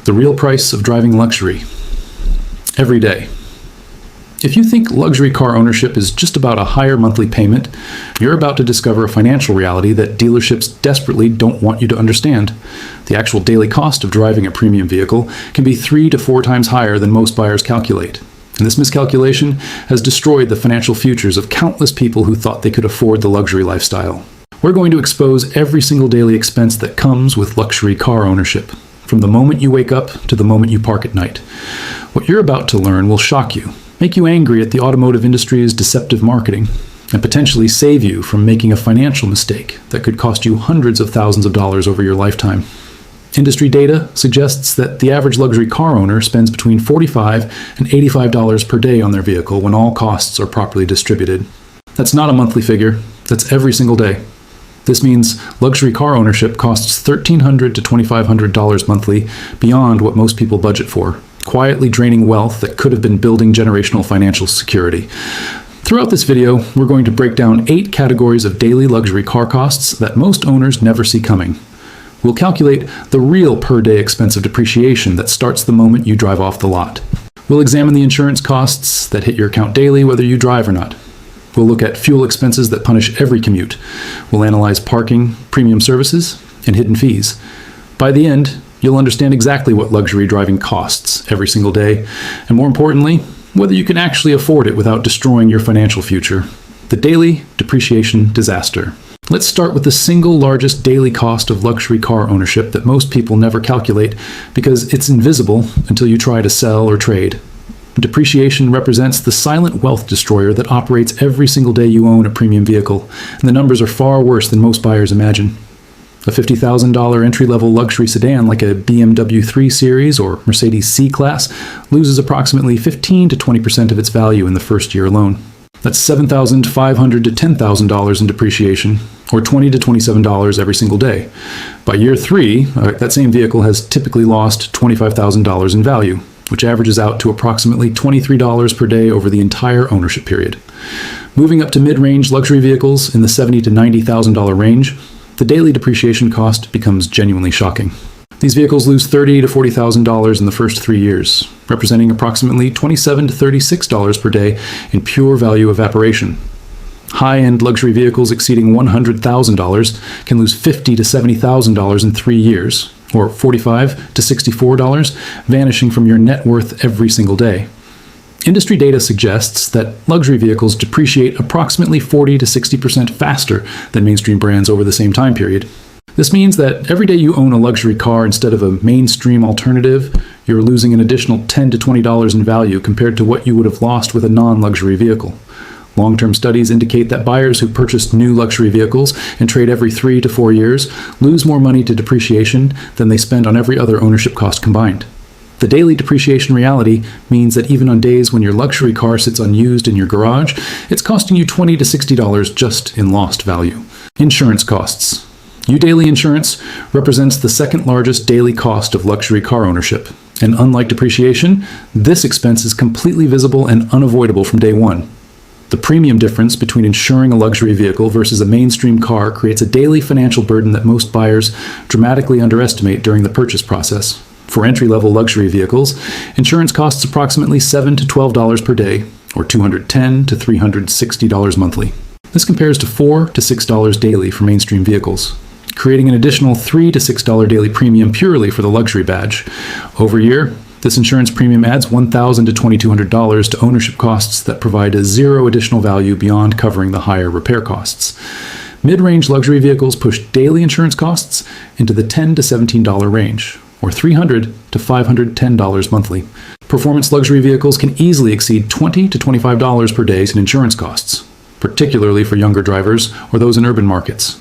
The real price of driving luxury. Every day. If you think luxury car ownership is just about a higher monthly payment, you're about to discover a financial reality that dealerships desperately don't want you to understand. The actual daily cost of driving a premium vehicle can be 3 to 4 times higher than most buyers calculate. And this miscalculation has destroyed the financial futures of countless people who thought they could afford the luxury lifestyle. We're going to expose every single daily expense that comes with luxury car ownership, from the moment you wake up to the moment you park at night. What you're about to learn will shock you, make you angry at the automotive industry's deceptive marketing, and potentially save you from making a financial mistake that could cost you hundreds of thousands of dollars over your lifetime. Industry data suggests that the average luxury car owner spends between $45 and $85 per day on their vehicle when all costs are properly distributed. That's not a monthly figure, that's every single day. This means luxury car ownership costs $1,300 to $2,500 monthly beyond what most people budget for, quietly draining wealth that could have been building generational financial security. Throughout this video, we're going to break down 8 categories of daily luxury car costs that most owners never see coming. We'll calculate the real per-day expense of depreciation that starts the moment you drive off the lot. We'll examine the insurance costs that hit your account daily whether you drive or not. We'll look at fuel expenses that punish every commute. We'll analyze parking, premium services, and hidden fees. By the end, you'll understand exactly what luxury driving costs every single day, and more importantly, whether you can actually afford it without destroying your financial future. The daily depreciation disaster. Let's start with the single largest daily cost of luxury car ownership that most people never calculate because it's invisible until you try to sell or trade. Depreciation represents the silent wealth destroyer that operates every single day you own a premium vehicle, and the numbers are far worse than most buyers imagine. A $50,000 entry-level luxury sedan like a BMW 3 Series or Mercedes C-Class loses approximately 15 to 20% of its value in the first year alone. That's $7,500 to $10,000 in depreciation, or $20 to $27 every single day. By year 3, that same vehicle has typically lost $25,000 in value, which averages out to approximately $23 per day over the entire ownership period. Moving up to mid-range luxury vehicles in the $70,000 to $90,000 range, the daily depreciation cost becomes genuinely shocking. These vehicles lose $30,000 to $40,000 in the first 3 years, representing approximately $27 to $36 per day in pure value evaporation. High-end luxury vehicles exceeding $100,000 can lose $50,000 to $70,000 in 3 years, or $45 to $64, vanishing from your net worth every single day. Industry data suggests that luxury vehicles depreciate approximately 40 to 60% faster than mainstream brands over the same time period. This means that every day you own a luxury car instead of a mainstream alternative, you're losing an additional $10 to $20 in value compared to what you would have lost with a non-luxury vehicle. Long-term studies indicate that buyers who purchase new luxury vehicles and trade every 3 to 4 years lose more money to depreciation than they spend on every other ownership cost combined. The daily depreciation reality means that even on days when your luxury car sits unused in your garage, it's costing you $20 to $60 just in lost value. Insurance costs. Daily insurance represents the second largest daily cost of luxury car ownership. And unlike depreciation, this expense is completely visible and unavoidable from day one. The premium difference between insuring a luxury vehicle versus a mainstream car creates a daily financial burden that most buyers dramatically underestimate during the purchase process. For entry-level luxury vehicles, insurance costs approximately $7 to $12 per day, or $210 to $360 monthly. This compares to $4 to $6 daily for mainstream vehicles, creating an additional $3 to $6 daily premium purely for the luxury badge. Over a year, this insurance premium adds $1,000 to $2,200 to ownership costs that provide a zero additional value beyond covering the higher repair costs. Mid-range luxury vehicles push daily insurance costs into the $10 to $17 range, or $300 to $510 monthly. Performance luxury vehicles can easily exceed $20 to $25 per day in insurance costs, particularly for younger drivers or those in urban markets.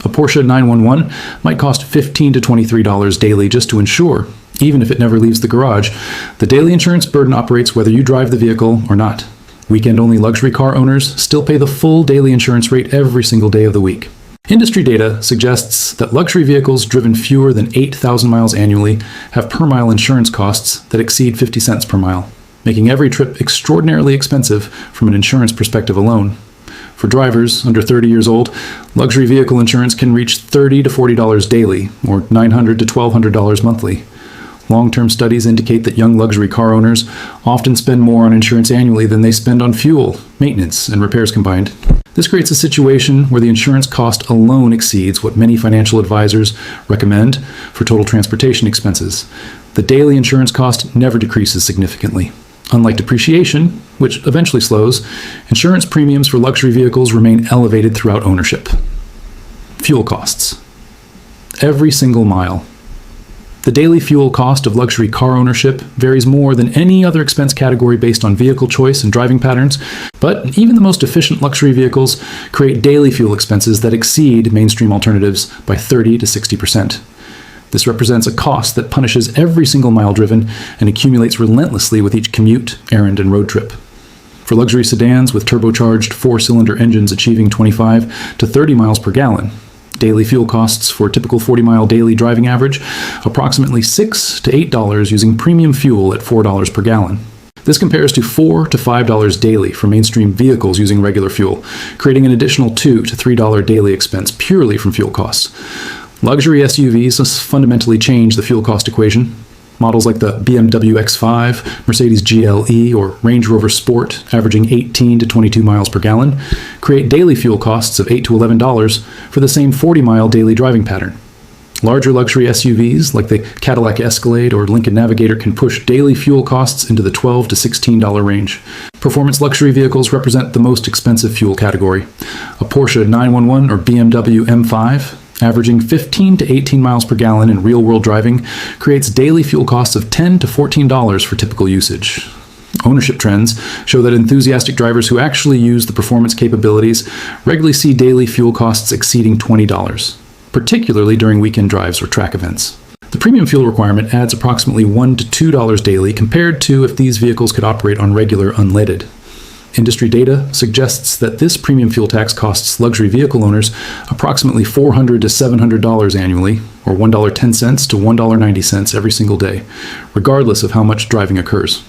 A Porsche 911 might cost $15 to $23 daily just to insure, even if it never leaves the garage. The daily insurance burden operates whether you drive the vehicle or not. Weekend-only luxury car owners still pay the full daily insurance rate every single day of the week. Industry data suggests that luxury vehicles driven fewer than 8,000 miles annually have per-mile insurance costs that exceed 50 cents per mile, making every trip extraordinarily expensive from an insurance perspective alone. For drivers under 30 years old, luxury vehicle insurance can reach $30 to $40 daily, or $900 to $1,200 monthly. Long-term studies indicate that young luxury car owners often spend more on insurance annually than they spend on fuel, maintenance, and repairs combined. This creates a situation where the insurance cost alone exceeds what many financial advisors recommend for total transportation expenses. The daily insurance cost never decreases significantly. Unlike depreciation, which eventually slows, insurance premiums for luxury vehicles remain elevated throughout ownership. Fuel costs. Every single mile. The daily fuel cost of luxury car ownership varies more than any other expense category based on vehicle choice and driving patterns, but even the most efficient luxury vehicles create daily fuel expenses that exceed mainstream alternatives by 30 to 60%. This represents a cost that punishes every single mile driven and accumulates relentlessly with each commute, errand, and road trip. For luxury sedans with turbocharged four-cylinder engines achieving 25 to 30 miles per gallon, daily fuel costs for a typical 40-mile daily driving average approximately $6 to $8 using premium fuel at $4 per gallon. This compares to $4 to $5 daily for mainstream vehicles using regular fuel, creating an additional $2 to $3 daily expense purely from fuel costs. Luxury SUVs fundamentally change the fuel cost equation. Models like the BMW X5, Mercedes GLE, or Range Rover Sport, averaging 18 to 22 miles per gallon, create daily fuel costs of $8 to $11 for the same 40-mile daily driving pattern. Larger luxury SUVs like the Cadillac Escalade or Lincoln Navigator can push daily fuel costs into the $12 to $16 range. Performance luxury vehicles represent the most expensive fuel category. A Porsche 911 or BMW M5, averaging 15 to 18 miles per gallon in real-world driving, creates daily fuel costs of $10 to $14 for typical usage. Ownership trends show that enthusiastic drivers who actually use the performance capabilities regularly see daily fuel costs exceeding $20, particularly during weekend drives or track events. The premium fuel requirement adds approximately $1 to $2 daily compared to if these vehicles could operate on regular unleaded. Industry data suggests that this premium fuel tax costs luxury vehicle owners approximately $400 to $700 annually, or $1.10 to $1.90 every single day, regardless of how much driving occurs.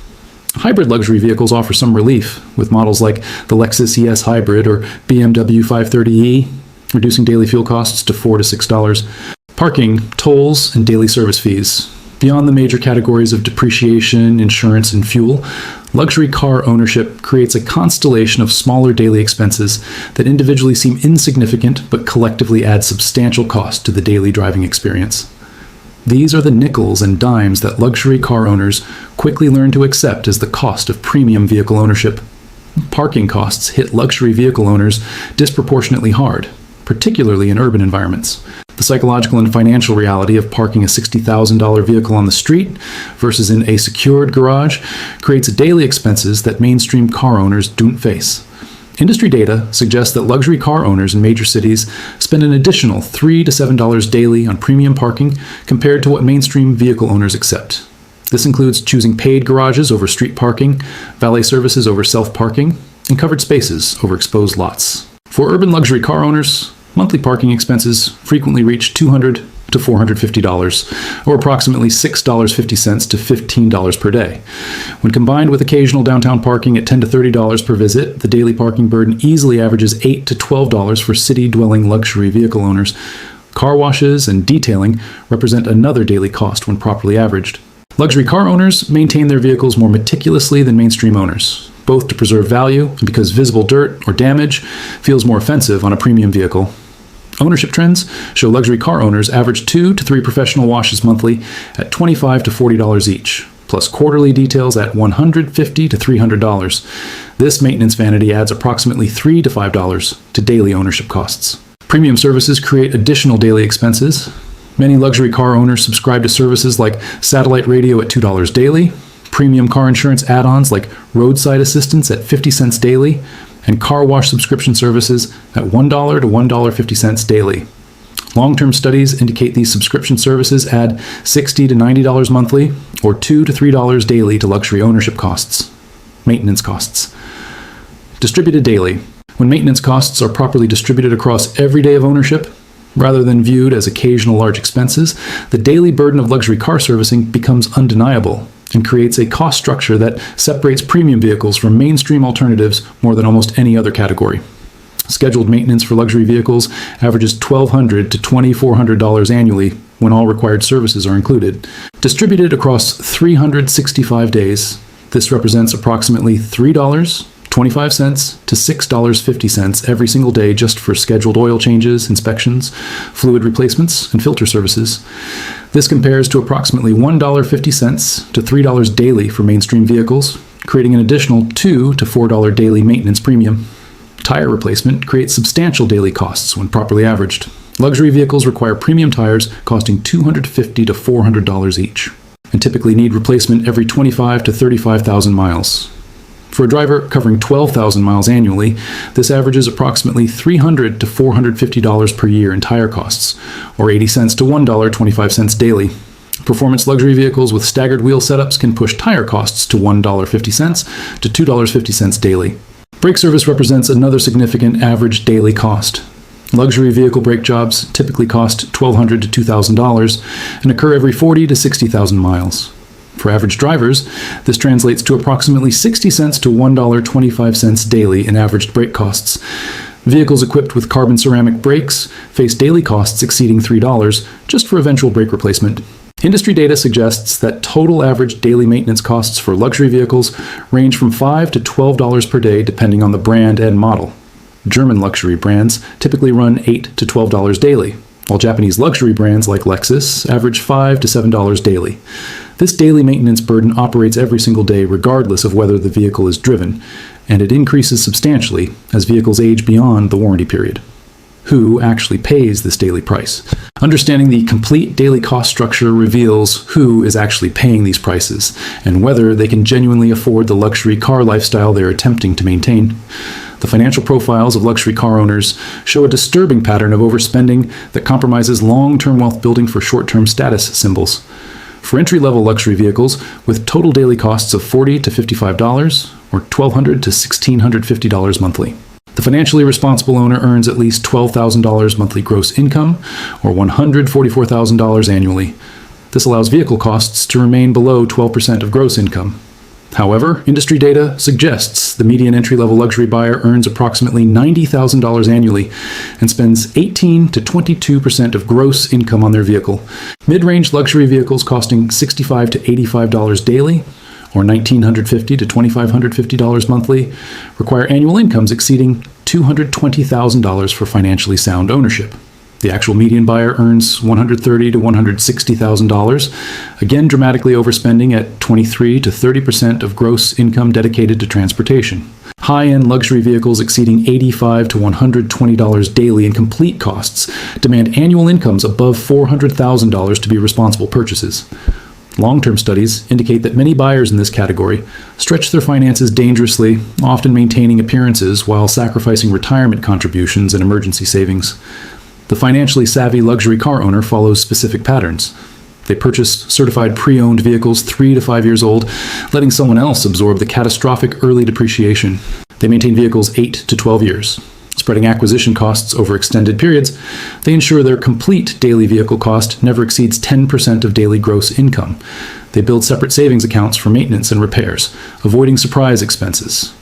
Hybrid luxury vehicles offer some relief, with models like the Lexus ES Hybrid or BMW 530e, reducing daily fuel costs to $4 to $6. Parking, tolls, and daily service fees. Beyond the major categories of depreciation, insurance, and fuel, luxury car ownership creates a constellation of smaller daily expenses that individually seem insignificant but collectively add substantial cost to the daily driving experience. These are the nickels and dimes that luxury car owners quickly learn to accept as the cost of premium vehicle ownership. Parking costs hit luxury vehicle owners disproportionately hard, particularly in urban environments. The psychological and financial reality of parking a $60,000 vehicle on the street versus in a secured garage creates daily expenses that mainstream car owners don't face. Industry data suggests that luxury car owners in major cities spend an additional $3 to $7 daily on premium parking compared to what mainstream vehicle owners accept. This includes choosing paid garages over street parking, valet services over self-parking, and covered spaces over exposed lots. For urban luxury car owners, monthly parking expenses frequently reach $200 to $450, or approximately $6.50 to $15 per day. When combined with occasional downtown parking at $10 to $30 per visit, the daily parking burden easily averages $8 to $12 for city-dwelling luxury vehicle owners. Car washes and detailing represent another daily cost when properly averaged. Luxury car owners maintain their vehicles more meticulously than mainstream owners, both to preserve value and because visible dirt or damage feels more offensive on a premium vehicle. Ownership trends show luxury car owners average 2 to 3 professional washes monthly at $25 to $40 each, plus quarterly details at $150 to $300. This maintenance vanity adds approximately $3 to $5 to daily ownership costs. Premium services create additional daily expenses. Many luxury car owners subscribe to services like satellite radio at $2 daily, premium car insurance add-ons like roadside assistance at 50 cents daily, and car wash subscription services at $1 to $1.50 daily. Long-term studies indicate these subscription services add $60 to $90 monthly, or $2 to $3 daily to luxury ownership costs. Maintenance costs. Distributed daily. When maintenance costs are properly distributed across every day of ownership, rather than viewed as occasional large expenses, the daily burden of luxury car servicing becomes undeniable and creates a cost structure that separates premium vehicles from mainstream alternatives more than almost any other category. Scheduled maintenance for luxury vehicles averages $1,200 to $2,400 annually, when all required services are included. Distributed across 365 days, this represents approximately $3.25 to $6.50 every single day just for scheduled oil changes, inspections, fluid replacements, and filter services. This compares to approximately $1.50 to $3 daily for mainstream vehicles, creating an additional $2 to $4 daily maintenance premium. Tire replacement creates substantial daily costs when properly averaged. Luxury vehicles require premium tires costing $250 to $400 each, and typically need replacement every 25 to 35,000 miles. For a driver covering 12,000 miles annually, this averages approximately $300 to $450 per year in tire costs, or 80 cents to $1.25 daily. Performance luxury vehicles with staggered wheel setups can push tire costs to $1.50 to $2.50 daily. Brake service represents another significant average daily cost. Luxury vehicle brake jobs typically cost $1,200 to $2,000 and occur every 40 to 60,000 miles. For average drivers, this translates to approximately 60 cents to $1.25 daily in averaged brake costs. Vehicles equipped with carbon ceramic brakes face daily costs exceeding $3 just for eventual brake replacement. Industry data suggests that total average daily maintenance costs for luxury vehicles range from $5 to $12 per day depending on the brand and model. German luxury brands typically run $8 to $12 daily, while Japanese luxury brands like Lexus average $5 to $7 daily. This daily maintenance burden operates every single day regardless of whether the vehicle is driven, and it increases substantially as vehicles age beyond the warranty period. Who actually pays this daily price? Understanding the complete daily cost structure reveals who is actually paying these prices and whether they can genuinely afford the luxury car lifestyle they're attempting to maintain. The financial profiles of luxury car owners show a disturbing pattern of overspending that compromises long-term wealth building for short-term status symbols. For entry-level luxury vehicles with total daily costs of $40 to $55 or $1,200 to $1,650 monthly, the financially responsible owner earns at least $12,000 monthly gross income or $144,000 annually. This allows vehicle costs to remain below 12% of gross income. However, industry data suggests the median entry-level luxury buyer earns approximately $90,000 annually and spends 18 to 22% of gross income on their vehicle. Mid-range luxury vehicles costing $65 to $85 daily, or $1,950 to $2,550 monthly, require annual incomes exceeding $220,000 for financially sound ownership. The actual median buyer earns $130,000 to $160,000, again dramatically overspending at 23 to 30% of gross income dedicated to transportation. High-end luxury vehicles exceeding $85 to $120 daily in complete costs demand annual incomes above $400,000 to be responsible purchases. Long-term studies indicate that many buyers in this category stretch their finances dangerously, often maintaining appearances while sacrificing retirement contributions and emergency savings. The financially savvy luxury car owner follows specific patterns. They purchase certified pre-owned vehicles 3 to 5 years old, letting someone else absorb the catastrophic early depreciation. They maintain vehicles 8 to 12 years. Spreading acquisition costs over extended periods, they ensure their complete daily vehicle cost never exceeds 10% of daily gross income. They build separate savings accounts for maintenance and repairs, avoiding surprise expenses.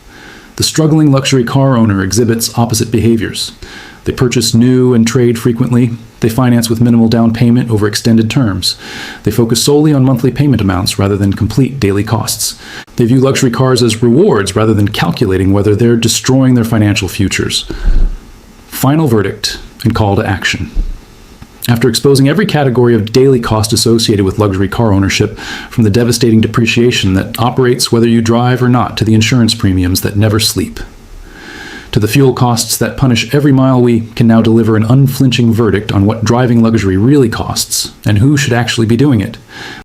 The struggling luxury car owner exhibits opposite behaviors. They purchase new and trade frequently. They finance with minimal down payment over extended terms. They focus solely on monthly payment amounts rather than complete daily costs. They view luxury cars as rewards rather than calculating whether they're destroying their financial futures. Final verdict and call to action. After exposing every category of daily cost associated with luxury car ownership, from the devastating depreciation that operates whether you drive or not to the insurance premiums that never sleep, to the fuel costs that punish every mile, we can now deliver an unflinching verdict on what driving luxury really costs and who should actually be doing it.